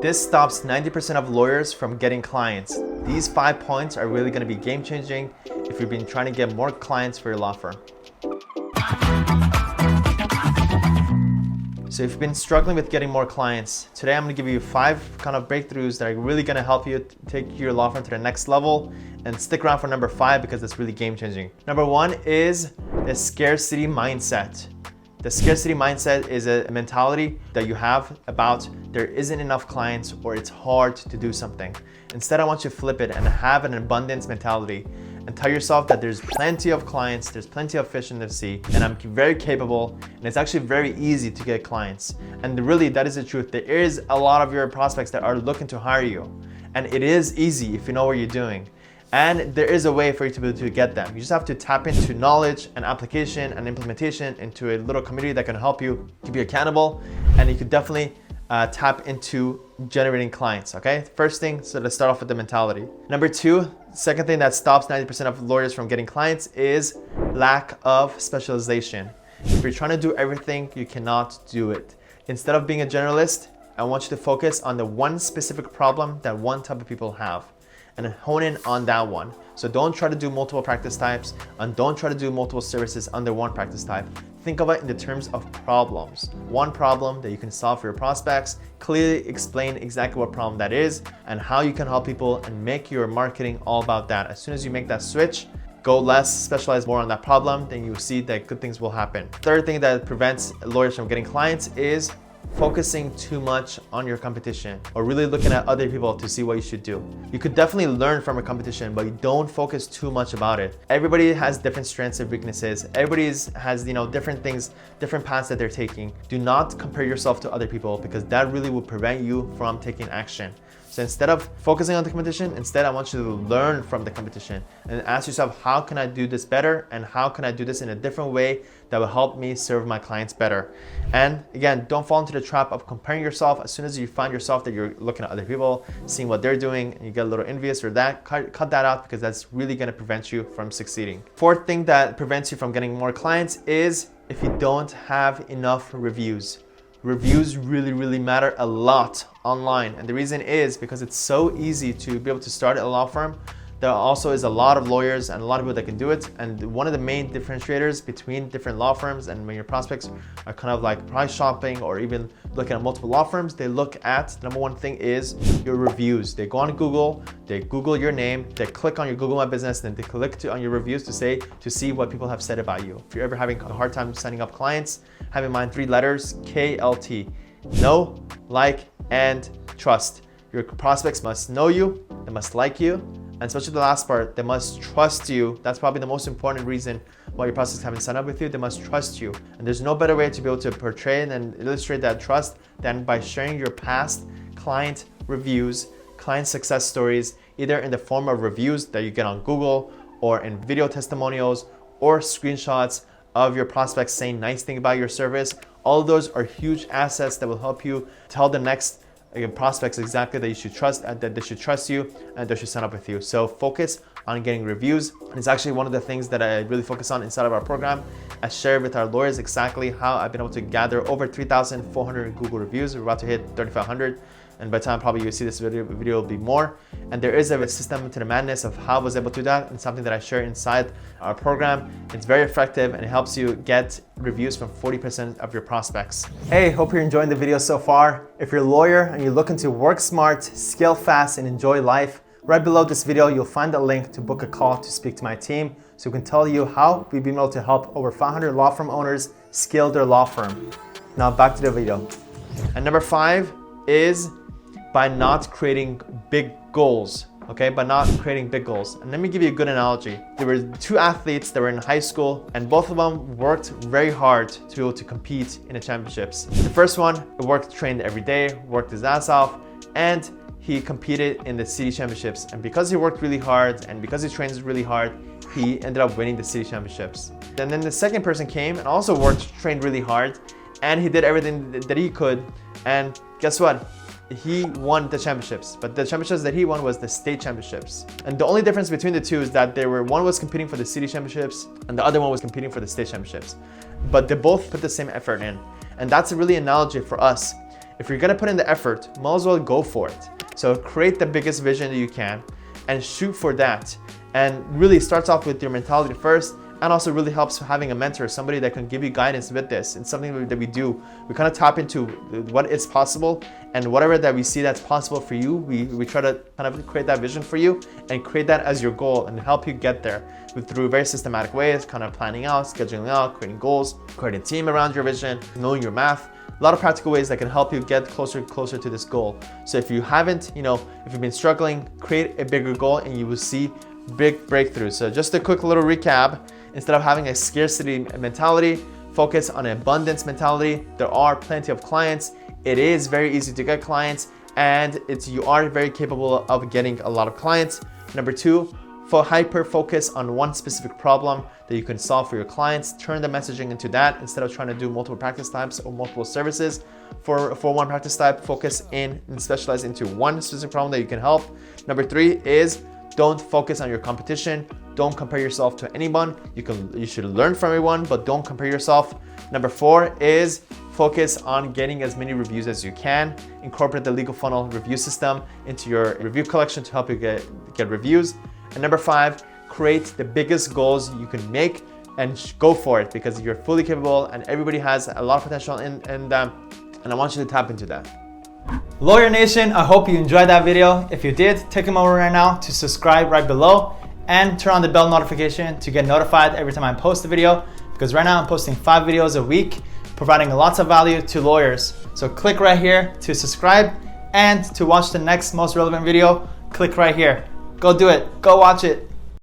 This stops 90% of lawyers from getting clients. These 5 points are really going to be game changing if you've been trying to get more clients for your law firm. So if you've been struggling with getting more clients, today I'm going to give you 5 kind of breakthroughs that are really going to help you take your law firm to the next level. And stick around for number 5 because it's really game changing. Number 1 is the scarcity mindset. The scarcity mindset is a mentality that you have about there isn't enough clients or it's hard to do something. Instead, I want you to flip it and have an abundance mentality and tell yourself that there's plenty of clients, there's plenty of fish in the sea, and I'm very capable, and it's actually very easy to get clients. And really, that is the truth. There is a lot of your prospects that are looking to hire you, and it is easy if you know what you're doing. And there is a way for you to be able to get them. You just have to tap into knowledge and application and implementation into a little community that can help you keep you accountable. And you could definitely tap into generating clients, okay? First thing, so let's start off with the mentality. Number 2, second thing that stops 90% of lawyers from getting clients is lack of specialization. If you're trying to do everything, you cannot do it. Instead of being a generalist, I want you to focus on the one specific problem that one type of people have, and hone in on that one. So don't try to do multiple practice types, and don't try to do multiple services under one practice type. Think of it in the terms of problems. One problem that you can solve for your prospects, clearly explain exactly what problem that is and how you can help people, and make your marketing all about that. As soon as you make that switch, go less, specialize more on that problem, then you will see that good things will happen. Third thing that prevents lawyers from getting clients is focusing too much on your competition or really looking at other people to see what you should do. You could definitely learn from a competition, but you don't focus too much about it. Everybody has different strengths and weaknesses. Everybody has, different things, different paths that they're taking. Do not compare yourself to other people because that really will prevent you from taking action. So instead of focusing on the competition, instead I want you to learn from the competition and ask yourself, how can I do this better? And how can I do this in a different way that will help me serve my clients better? And again, don't fall into the trap of comparing yourself. As soon as you find yourself that you're looking at other people, seeing what they're doing, and you get a little envious or that, cut that out because that's really gonna prevent you from succeeding. Fourth thing that prevents you from getting more clients is if you don't have enough reviews. Reviews really matter a lot online, and the reason is because it's so easy to be able to start a law firm. There also is a lot of lawyers and a lot of people that can do it, and one of the main differentiators between different law firms and when your prospects are kind of like price shopping or even looking at multiple law firms, they look at, the number one thing is your reviews. They go on Google, they Google your name, they click on your Google My Business, then they click on your reviews to see what people have said about you. If you're ever having a hard time signing up clients, have in mind 3 letters, KLT. Know, like, and trust. Your prospects must know you, they must like you, and especially the last part, they must trust you. That's probably the most important reason why your prospects haven't signed up with you. They must trust you. And there's no better way to be able to portray and illustrate that trust than by sharing your past client reviews, client success stories, either in the form of reviews that you get on Google or in video testimonials or screenshots of your prospects saying nice things about your service. All of those are huge assets that will help you tell the next prospects exactly that you should trust, that they should trust you and they should sign up with you. So focus on getting reviews. And it's actually one of the things that I really focus on inside of our program. I share with our lawyers exactly how I've been able to gather over 3,400 Google reviews. We're about to hit 3,500. And by the time probably you see this video will be more. And there is a system to the madness of how I was able to do that, and something that I share inside our program. It's very effective and it helps you get reviews from 40% of your prospects. Hey, hope you're enjoying the video so far. If you're a lawyer and you're looking to work smart, scale fast, and enjoy life, right below this video, you'll find a link to book a call to speak to my team so we can tell you how we've been able to help over 500 law firm owners scale their law firm. Now back to the video. And number 5 is by not creating big goals, okay? By not creating big goals. And let me give you a good analogy. There were 2 athletes that were in high school, and both of them worked very hard to be able to compete in the championships. The first one trained every day, worked his ass off, and he competed in the city championships. And because he worked really hard and because he trains really hard, he ended up winning the city championships. And then the second person came and also trained really hard, and he did everything that he could, and guess what? He won the championships, but the championships that he won was the state championships. And the only difference between the two is that one was competing for the city championships and the other one was competing for the state championships. But they both put the same effort in. And that's a really analogy for us. if you're gonna put in the effort, might as well go for it. So create the biggest vision that you can and shoot for that. And really starts off with your mentality first, and also really helps having a mentor, somebody that can give you guidance with this. It's something that we do. We kind of tap into what is possible, and whatever that we see that's possible for you, we try to kind of create that vision for you and create that as your goal and help you get there through very systematic ways, kind of planning out, scheduling out, creating goals, creating a team around your vision, knowing your math. A lot of practical ways that can help you get closer and closer to this goal. So if you haven't, if you've been struggling, create a bigger goal and you will see big breakthroughs. So just a quick little recap. Instead of having a scarcity mentality, focus on an abundance mentality. There are plenty of clients. It is very easy to get clients, and you are very capable of getting a lot of clients. Number two, hyper focus on one specific problem that you can solve for your clients. Turn the messaging into that instead of trying to do multiple practice types or multiple services for one practice type. Focus in and specialize into one specific problem that you can help. Number three is don't focus on your competition. Don't compare yourself to anyone. You should learn from everyone, but don't compare yourself. Number four is focus on getting as many reviews as you can. Incorporate the legal funnel review system into your review collection to help you get reviews. And number five, create the biggest goals you can make and go for it, because you're fully capable and everybody has a lot of potential and I want you to tap into that. Lawyer Nation, I hope you enjoyed that video. If you did, take a moment right now to subscribe right below and turn on the bell notification to get notified every time I post a video, because right now I'm posting 5 videos a week providing lots of value to lawyers. So click right here to subscribe, and to watch the next most relevant video, click right here. Go do it. Go watch it.